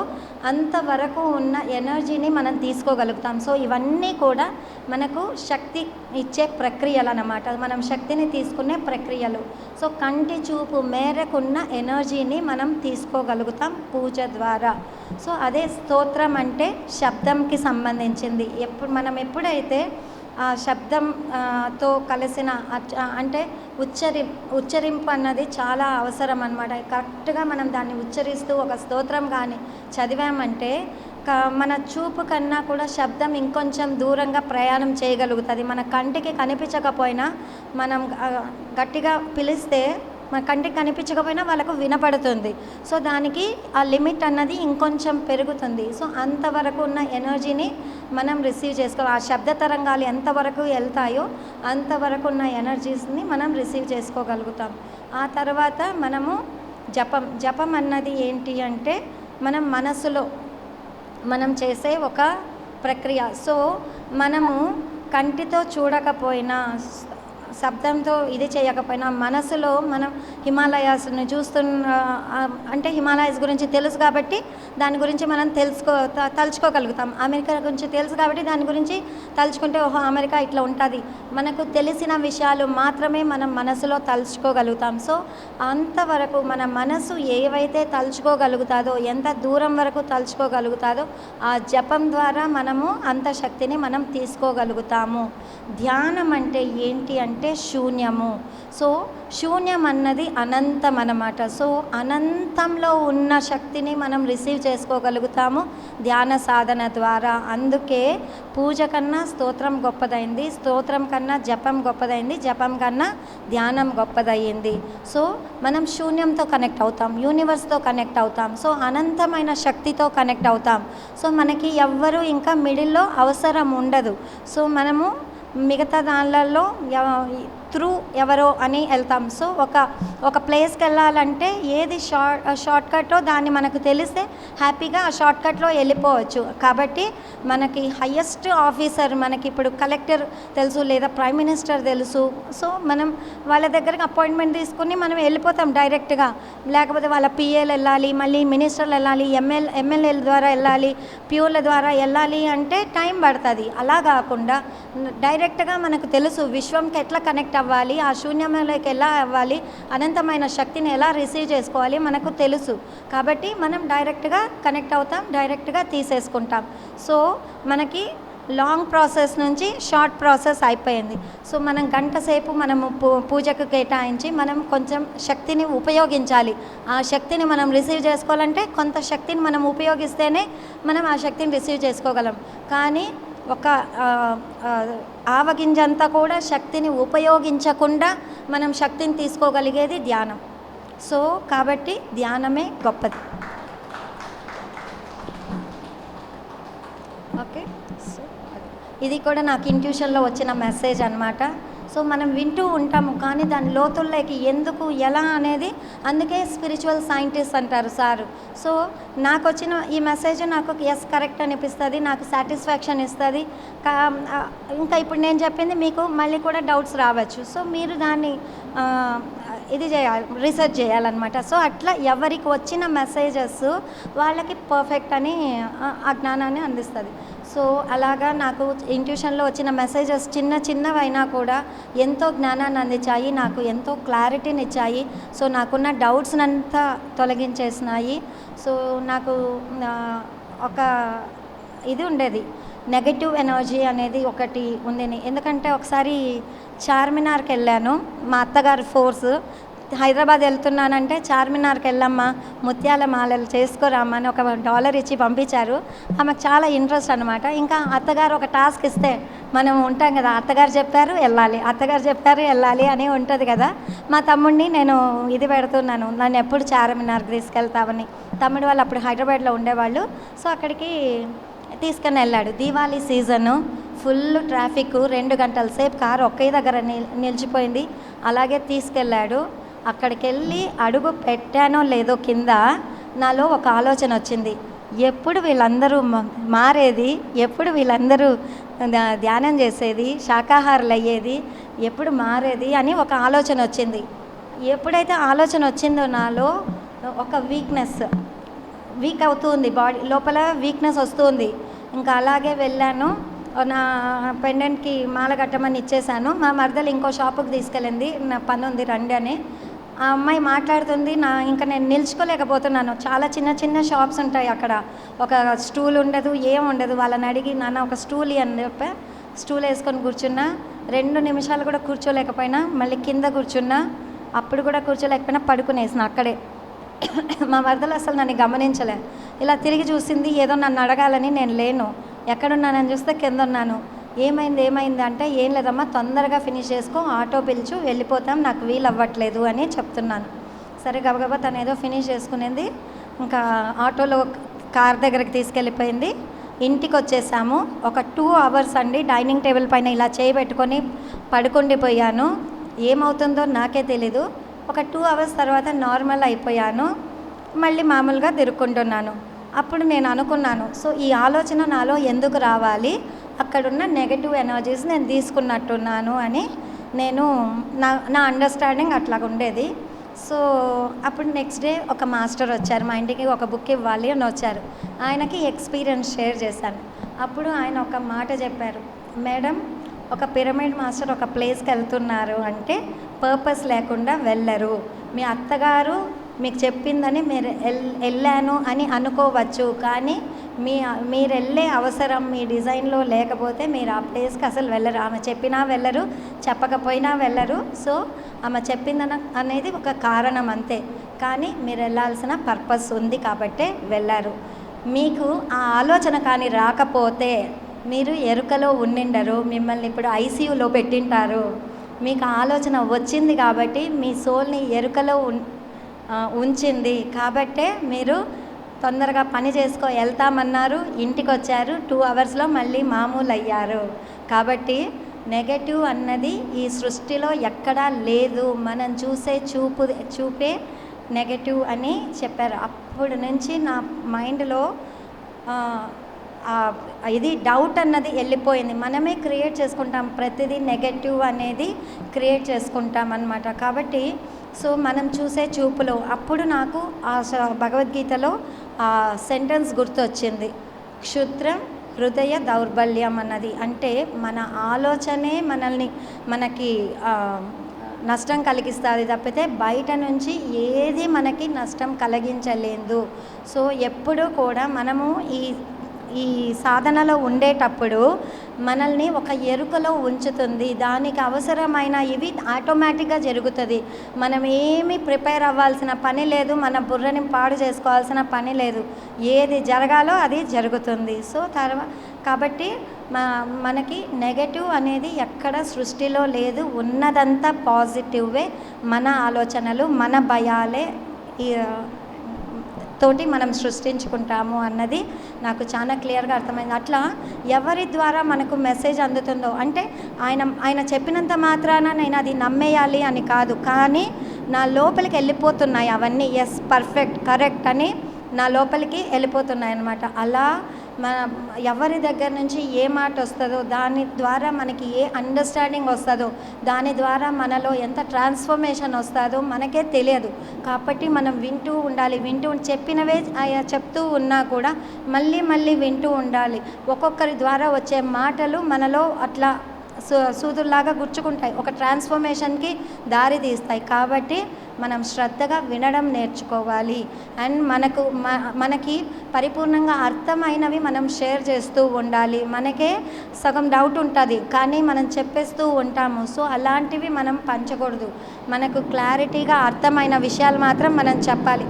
అంతవరకు ఉన్న ఎనర్జీని మనం తీసుకోగలుగుతాం. సో ఇవన్నీ కూడా మనకు శక్తి ఇచ్చే ప్రక్రియలు అన్నమాట, మనం శక్తిని తీసుకునే ప్రక్రియలు. సో కంటి చూపు మేరకున్న ఎనర్జీని మనం తీసుకోగలుగుతాం పూజ ద్వారా. సో అదే స్తోత్రం అంటే శబ్దంకి సంబంధించింది. మనం ఎప్పుడైతే ఆ శబ్దంతో కలిసిన అంటే ఉచ్చరింపు అన్నది చాలా అవసరం అన్నమాట. కరెక్ట్గా మనం దాన్ని ఉచ్చరిస్తూ ఒక స్తోత్రం కానీ చదివామంటే మన చూపు కన్నా కూడా శబ్దం ఇంకొంచెం దూరంగా ప్రయాణం చేయగలుగుతుంది. మన కంటికి కనిపించకపోయినా మనం గట్టిగా పిలిస్తే మన కంటికి కనిపించకపోయినా వాళ్ళకు వినపడుతుంది. సో దానికి ఆ లిమిట్ అన్నది ఇంకొంచెం పెరుగుతుంది. సో అంతవరకు ఉన్న ఎనర్జీని మనం రిసీవ్ చేసుకోవాలి. ఆ శబ్ద తరంగాలు ఎంతవరకు వెళ్తాయో అంతవరకు ఉన్న ఎనర్జీస్ని మనం రిసీవ్ చేసుకోగలుగుతాం. ఆ తర్వాత మనము జపం అన్నది ఏంటి అంటే మనం మనసులో మనం చేసే ఒక ప్రక్రియ. సో మనము కంటితో చూడకపోయినా శబ్దంతో ఇది చేయకపోయినా మనసులో మనం హిమాలయాస్ని అంటే హిమాలయాస్ గురించి తెలుసు కాబట్టి దాని గురించి మనం తలుచుకోగలుగుతాం. అమెరికా గురించి తెలుసు కాబట్టి దాని గురించి తలుచుకుంటే ఓహో అమెరికా ఇట్లా ఉంటుంది. మనకు తెలిసిన విషయాలు మాత్రమే మనం మనసులో తలుచుకోగలుగుతాం. సో అంతవరకు మన మనసు ఏవైతే తలుచుకోగలుగుతాదో, ఎంత దూరం వరకు తలుచుకోగలుగుతాదో ఆ జపం ద్వారా మనము అంత శక్తిని మనం తీసుకోగలుగుతాము. ధ్యానం అంటే ఏంటి అంటే శూన్యము. సో శూన్యం అన్నది అనంతం అన్నమాట. సో అనంతంలో ఉన్న శక్తిని మనం రిసీవ్ చేసుకోగలుగుతాము ధ్యాన సాధన ద్వారా. అందుకే పూజ కన్నా స్తోత్రం గొప్పదైంది, స్తోత్రం కన్నా జపం గొప్పదైంది, జపం కన్నా ధ్యానం గొప్పదయ్యింది. సో మనం శూన్యంతో కనెక్ట్ అవుతాం, యూనివర్స్తో కనెక్ట్ అవుతాం. సో అనంతమైన శక్తితో కనెక్ట్ అవుతాం. సో మనకి ఎవ్వరూ ఇంకా మిడిల్లో అవసరం ఉండదు. సో మనము మిగతా దానిలలో త్రూ ఎవరో అని వెళ్తాం. సో ఒక ప్లేస్కి వెళ్ళాలంటే ఏది షార్ట్ కట్టో దాన్ని మనకు తెలిస్తే హ్యాపీగా ఆ షార్ట్ కట్లో వెళ్ళిపోవచ్చు. కాబట్టి మనకి హయ్యెస్ట్ ఆఫీసర్ మనకి ఇప్పుడు కలెక్టర్ తెలుసు లేదా ప్రైమ్ మినిస్టర్ తెలుసు. సో మనం వాళ్ళ దగ్గరికి అపాయింట్మెంట్ తీసుకుని మనం వెళ్ళిపోతాం డైరెక్ట్గా. లేకపోతే వాళ్ళ పిఏలు వెళ్ళాలి, మళ్ళీ మినిస్టర్లు వెళ్ళాలి, ఎమ్మెల్యేల ద్వారా వెళ్ళాలి, ప్యూర్ల ద్వారా వెళ్ళాలి అంటే టైం పడుతుంది. అలా కాకుండా డైరెక్ట్గా మనకు తెలుసు విశ్వంకి ఎట్లా కనెక్ట్ అవ్వాలి, ఆ శూన్యంలోకి ఎలా అవ్వాలి, అనంతమైన శక్తిని ఎలా రిసీవ్ చేసుకోవాలి మనకు తెలుసు. కాబట్టి మనం డైరెక్ట్గా కనెక్ట్ అవుతాం, డైరెక్ట్గా తీసేసుకుంటాం. సో మనకి లాంగ్ ప్రాసెస్ నుంచి షార్ట్ ప్రాసెస్ అయిపోయింది. సో మనం గంట సేపు మనము పూజకు కేటాయించి మనం కొంచెం శక్తిని ఉపయోగించాలి. ఆ శక్తిని మనం రిసీవ్ చేసుకోవాలంటే కొంత శక్తిని మనం ఉపయోగిస్తేనే మనం ఆ శక్తిని రిసీవ్ చేసుకోగలం. కానీ ఒక ఆవగింజంతా కూడా శక్తిని ఉపయోగించకుండా మనం శక్తిని తీసుకోగలిగేది ధ్యానం. సో కాబట్టి ధ్యానమే గొప్పది. ఓకే, సో ఇది కూడా నాకు ఇంట్యూషన్లో వచ్చిన మెసేజ్ అన్నమాట. సో మనం వింటూ ఉంటాము కానీ దాని లోతుల్లోకి ఎందుకు ఎలా అనేది అందుకే స్పిరిచువల్ సైంటిస్ట్ అంటారు సారు. సో నాకు వచ్చిన ఈ మెసేజ్ నాకు ఎస్ కరెక్ట్ అనిపిస్తుంది, నాకు సాటిస్ఫాక్షన్ ఇస్తుంది. ఇంకా ఇప్పుడు నేను చెప్పింది మీకు మళ్ళీ కూడా డౌట్స్ రావచ్చు. సో మీరు దాన్ని ఇది చేయాలి, రీసెర్చ్ చేయాలన్నమాట. సో అట్లా ఎవరికి వచ్చిన మెసేజెస్ వాళ్ళకి పర్ఫెక్ట్ అని ఆ జ్ఞానాన్ని అందిస్తుంది. సో అలాగా నాకు ఇంట్యూషన్లో వచ్చిన మెసేజెస్ చిన్నవైనా కూడా ఎంతో జ్ఞానాన్ని అందించాయి, నాకు ఎంతో క్లారిటీని ఇచ్చాయి. సో నాకున్న డౌట్స్ అంతా తొలగించేసినాయి. సో నాకు ఒక ఇది ఉండేది, నెగటివ్ ఎనర్జీ అనేది ఒకటి ఉంది. ఎందుకంటే ఒకసారి చార్మినార్కి వెళ్ళాను, మా అత్తగారి ఫోర్స్ హైదరాబాద్ వెళ్తున్నానంటే చార్మినార్కి వెళ్ళమ్మా ముత్యాల మాలలు చేసుకోరామ్మా అని $1 ఇచ్చి పంపించారు. ఆమెకు చాలా ఇంట్రెస్ట్ అనమాట. ఇంకా అత్తగారు ఒక టాస్క్ ఇస్తే మనం ఉంటాం కదా, అత్తగారు చెప్పారు వెళ్ళాలి, అత్తగారు చెప్పారు వెళ్ళాలి అని ఉంటుంది కదా. మా తమ్ముడిని నేను ఇది పెడుతున్నాను, నన్ను ఎప్పుడు చార్మినార్కి తీసుకెళ్తామని. తమ్ముడు వాళ్ళు అప్పుడు హైదరాబాద్లో ఉండేవాళ్ళు. సో అక్కడికి తీసుకొని వెళ్ళాడు. దీవాళీ సీజను, ఫుల్ ట్రాఫిక్, 2 గంటల సేపు కారు ఒకే దగ్గర నిలిచిపోయింది. అలాగే తీసుకెళ్ళాడు. అక్కడికి వెళ్ళి అడుగు పెట్టానో లేదో కింద నాలో ఒక ఆలోచన వచ్చింది, ఎప్పుడు వీళ్ళందరూ మారేది, ఎప్పుడు వీళ్ళందరూ ధ్యానం చేసేది, శాకాహారులు అయ్యేది, ఎప్పుడు మారేది అని ఒక ఆలోచన వచ్చింది. ఎప్పుడైతే ఆలోచన వచ్చిందో నాలో ఒక వీక్ అవుతుంది, బాడీ లోపల వీక్నెస్ వస్తుంది. ఇంకా అలాగే వెళ్ళాను, నా పెండెంట్కి మాల కట్టమని ఇచ్చేసాను. మా మరదలు ఇంకో షాపుకి తీసుకెళ్ళింది, నా పని ఉంది రండి అని. ఆ అమ్మాయి మాట్లాడుతుంది, ఇంకా నేను నిల్చుకోలేకపోతున్నాను. చాలా చిన్న షాప్స్ ఉంటాయి అక్కడ, ఒక స్టూల్ ఉండదు, ఏం ఉండదు. వాళ్ళని అడిగి నాన్న ఒక స్టూల్ అని చెప్పా, స్టూల్ వేసుకొని కూర్చున్నా. 2 నిమిషాలు కూడా కూర్చోలేకపోయినా మళ్ళీ కింద కూర్చున్నా, అప్పుడు కూడా కూర్చోలేకపోయినా పడుకునేసిన అక్కడే. మా మరదలు అసలు నన్ను గమనించలే. ఇలా తిరిగి చూసింది, ఏదో నన్ను అడగాలని. నేను లేను, ఎక్కడున్నానని చూస్తే కింద ఉన్నాను. ఏమైంది అంటే, ఏం లేదమ్మా, తొందరగా ఫినిష్ చేసుకో, ఆటో పిలుచు, వెళ్ళిపోతాం, నాకు వీలు అవ్వట్లేదు అని చెప్తున్నాను. సరే గబగబా తను ఏదో ఫినిష్ చేసుకునేది. ఇంకా ఆటోలో కార్ దగ్గరికి తీసుకెళ్ళిపోయింది. ఇంటికి వచ్చేసాము. ఒక 2 అవర్స్ అండి డైనింగ్ టేబుల్ పైన ఇలా చేయబెట్టుకొని పడుకుండిపోయాను. ఏమవుతుందో నాకే తెలీదు. ఒక 2 అవర్స్ తర్వాత నార్మల్ అయిపోయాను. మళ్ళీ మామూలుగా తిరుక్కుంటున్నాను. అప్పుడు నేను అనుకున్నాను, సో ఈ ఆలోచన నాలో ఎందుకు రావాలి, అక్కడున్న నెగటివ్ ఎనర్జీస్ నేను తీసుకున్నట్టున్నాను అని నేను నా అండర్స్టాండింగ్ అట్లాగ ఉండేది. సో అప్పుడు నెక్స్ట్ డే ఒక మాస్టర్ వచ్చారు మా ఇంటికి. ఒక బుక్ ఇవ్వాలి అని వచ్చారు. ఆయనకి ఎక్స్పీరియన్స్ షేర్ చేశాను. అప్పుడు ఆయన ఒక మాట చెప్పారు, మేడం, ఒక పిరమిడ్ మాస్టర్ ఒక ప్లేస్కి వెళ్తున్నారు అంటే పర్పస్ లేకుండా వెళ్ళరు. మీ అత్తగారు మీకు చెప్పిందని మీరు వెళ్ళాను అని అనుకోవచ్చు, కానీ మీరు వెళ్ళే అవసరం మీ డిజైన్లో లేకపోతే మీరు ఆ ప్లేస్కి అసలు వెళ్ళరు. ఆమె చెప్పినా వెళ్ళరు, చెప్పకపోయినా వెళ్ళరు. సో ఆమె చెప్పిందని అనేది ఒక కారణం అంతే, కానీ మీరు వెళ్ళాల్సిన పర్పస్ ఉంది కాబట్టే వెళ్ళారు. మీకు ఆ ఆలోచన కానీ రాకపోతే మీరు ఎరుకలో ఉండిండరు, మిమ్మల్ని ఇప్పుడు ఐసీయూలో పెట్టింటారు. మీకు ఆలోచన వచ్చింది కాబట్టి మీ సోల్ని ఎరుకలో ఉంచింది కాబట్టే మీరు తొందరగా పని చేసుకో వెళ్తామన్నారు, ఇంటికి వచ్చారు, 2 అవర్స్లో మళ్ళీ మామూలు అయ్యారు. కాబట్టి నెగటివ్ అన్నది ఈ సృష్టిలో ఎక్కడా లేదు. మనం చూపే నెగటివ్ అని చెప్పారు. అప్పటి నుంచి నా మైండ్లో ఇది డౌట్ అన్నది వెళ్ళిపోయింది. మనమే క్రియేట్ చేసుకుంటాం, ప్రతిదీ నెగటివ్ అనేది క్రియేట్ చేసుకుంటాం అన్నమాట. కాబట్టి సో మనం చూసే చూపులో అప్పుడు నాకు ఆ భగవద్గీతలో ఆ సెంటెన్స్ గుర్తొచ్చింది, క్షుద్రం హృదయ దౌర్బల్యం అన్నది. అంటే మన ఆలోచనే మనకి నష్టం కలిగిస్తుంది తప్పితే బయట నుంచి ఏది మనకి నష్టం కలిగించలేదు. సో ఎప్పుడూ కూడా మనము ఈ సాధనలో ఉండేటప్పుడు మనల్ని ఒక ఎరుకలో ఉంచుతుంది. దానికి అవసరమైన ఇవి ఆటోమేటిక్గా జరుగుతుంది. మనం ఏమీ ప్రిపేర్ అవ్వాల్సిన పని లేదు, మన బుర్రని పాడు చేసుకోవాల్సిన పని లేదు. ఏది జరగాలో అది జరుగుతుంది. సో కాబట్టి మనకి నెగటివ్ అనేది ఎక్కడ సృష్టిలో లేదు, ఉన్నదంతా పాజిటివ్వే. మన ఆలోచనలు, మన భయాలే తోటి మనం సృష్టించుకుంటాము అన్నది నాకు చాలా క్లియర్గా అర్థమైంది. అట్లా ఎవరి ద్వారా మనకు మెసేజ్ అందుతుందో, అంటే ఆయన చెప్పినంత మాత్రాన నేను అది నమ్మేయాలి అని కాదు, కానీ నా లోపలికి వెళ్ళిపోతున్నాయి అవన్నీ. ఎస్, పర్ఫెక్ట్, కరెక్ట్ అని నా లోపలికి వెళ్ళిపోతున్నాయి అన్నమాట. అలా ఎవరి దగ్గర నుంచి ఏ మాట వస్తుందో, దాని ద్వారా మనకి ఏ అండర్స్టాండింగ్ వస్తుందో, దాని ద్వారా మనలో ఎంత ట్రాన్స్ఫర్మేషన్ వస్తుందో మనకే తెలియదు. కాబట్టి మనం వింటూ ఉండాలి. చెప్పినవే చెప్తూ ఉన్నా కూడా మళ్ళీ వింటూ ఉండాలి. ఒక్కొక్కరి ద్వారా వచ్చే మాటలు మనలో అట్లా సూదుల్లాగా గుచ్చుకుంటాయి, ఒక ట్రాన్స్ఫర్మేషన్కి దారి తీస్తాయి. కాబట్టి మనం శ్రద్ధగా వినడం నేర్చుకోవాలి. అండ్ మనకి పరిపూర్ణంగా అర్థమైనవి మనం షేర్ చేస్తూ ఉండాలి. మనకే సగం డౌట్ ఉంటుంది, కానీ మనం చెప్పేస్తూ ఉంటాము. సో అలాంటివి మనం పంచకూడదు. మనకు క్లారిటీగా అర్థమైన విషయాలు మాత్రం మనం చెప్పాలి.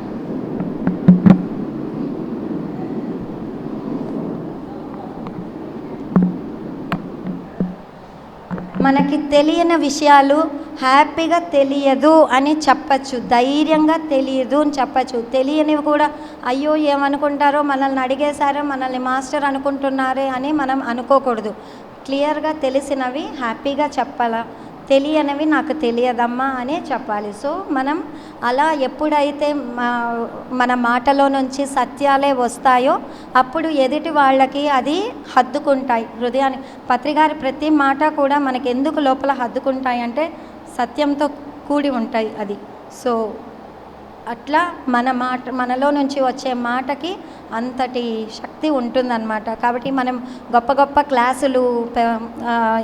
మనకి తెలియని విషయాలు హ్యాపీగా తెలియదు అని చెప్పచ్చు, ధైర్యంగా తెలియదు అని చెప్పచ్చు. తెలియనివి కూడా అయ్యో ఏమనుకుంటారో, మనల్ని అడిగేశారో, మనల్ని మాస్టర్ అనుకుంటున్నారే అని మనం అనుకోకూడదు. క్లియర్గా తెలిసినవి హ్యాపీగా చెప్పాలా, తెలియనివి నాకు తెలియదమ్మా అనే చెప్పాలి. సో మనం అలా ఎప్పుడైతే మన మాటలో నుంచి సత్యాలే వస్తాయో అప్పుడు ఎదుటి వాళ్ళకి అది హద్దుకుంటాయి హృదయాన్ని. పత్రిగారి ప్రతి మాట కూడా మనకి ఎందుకు లోపల హద్దుకుంటాయి అంటే సత్యంతో కూడి ఉంటాయి అది. సో అట్లా మనలో నుంచి వచ్చే మాటకి అంతటి శక్తి ఉంటుందన్నమాట. కాబట్టి మనం గొప్ప క్లాసులు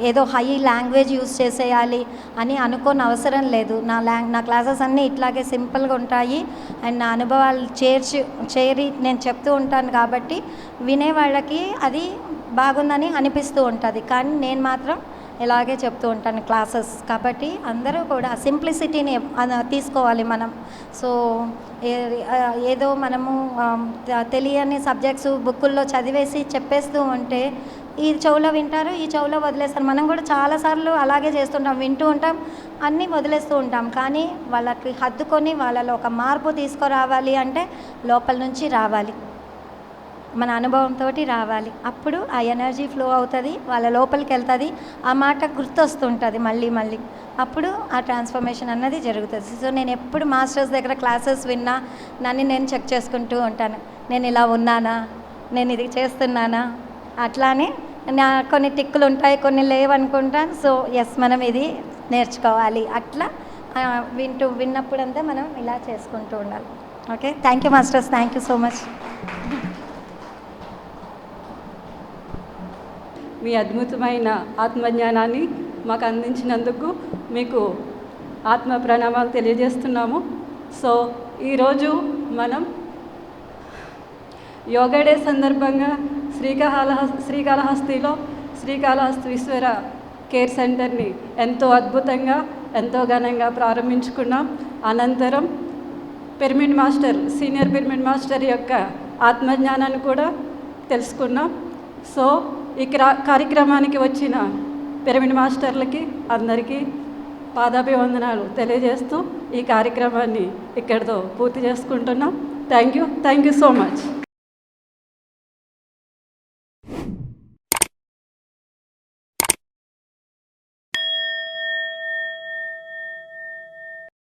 ఏదో హై లాంగ్వేజ్ యూజ్ చేసేయాలి అని అనుకోని అవసరం లేదు. నా క్లాసెస్ అన్నీ ఇట్లాగే సింపుల్గా ఉంటాయి. అండ్ నా అనుభవాలు చేరి నేను చెప్తూ ఉంటాను కాబట్టి వినేవాళ్ళకి అది బాగుందని అనిపిస్తూ ఉంటుంది. కానీ నేను మాత్రం ఇలాగే చెప్తూ ఉంటాను క్లాసెస్. కాబట్టి అందరూ కూడా సింప్లిసిటీని తీసుకోవాలి మనం. సో ఏదో మనము తెలియని సబ్జెక్ట్స్ బుక్కుల్లో చదివేసి చెప్పేస్తూ ఉంటే ఈ చెవులో వింటారు, ఈ చెవులో వదిలేస్తారు. మనం కూడా చాలాసార్లు అలాగే చేస్తుంటాం, వింటూ ఉంటాం, అన్నీ వదిలేస్తూ ఉంటాం. కానీ వాళ్ళకి హద్దుకొని వాళ్ళలో ఒక మార్పు తీసుకురావాలి అంటే లోపల నుంచి రావాలి, మన అనుభవంతో రావాలి. అప్పుడు ఆ ఎనర్జీ ఫ్లో అవుతుంది, వాళ్ళ లోపలికి వెళ్తుంది, ఆ మాట గుర్తొస్తుంటుంది మళ్ళీ మళ్ళీ. అప్పుడు ఆ ట్రాన్స్ఫర్మేషన్ అన్నది జరుగుతుంది. సో నేను ఎప్పుడు మాస్టర్స్ దగ్గర క్లాసెస్ విన్నా నన్ను నేను చెక్ చేసుకుంటూ ఉంటాను, నేను ఇలా ఉన్నానా, నేను ఇది చేస్తున్నానా. అట్లానే నా కొన్ని టిక్కులు ఉంటాయి, కొన్ని లేవనుకుంటాను. సో ఎస్, మనం ఇది నేర్చుకోవాలి. అట్లా విన్నప్పుడంతా మనం ఇలా చేసుకుంటూ ఉండాలి. Okay, thank you masters, thank you so much. మీ అద్భుతమైన ఆత్మజ్ఞానాన్ని మాకు అందించినందుకు మీకు ఆత్మ ప్రణామాలు తెలియజేస్తున్నాము. సో ఈరోజు మనం యోగా డే సందర్భంగా శ్రీకాళహస్తిలో శ్రీకాళహస్తీశ్వర కేర్ సెంటర్ని ఎంతో అద్భుతంగా, ఎంతో ఘనంగా ప్రారంభించుకున్నాం. అనంతరం సీనియర్ పిరమిడ్ మాస్టర్ యొక్క ఆత్మజ్ఞానాన్ని కూడా తెలుసుకున్నాం. సో ఈ కార్యక్రమానికి వచ్చిన పిరమిడ్ మాస్టర్లకి అందరికీ పాదాభివందనాలు తెలియజేస్తూ ఈ కార్యక్రమాన్ని ఇక్కడితో పూర్తి చేసుకుంటున్నాం. Thank you so much.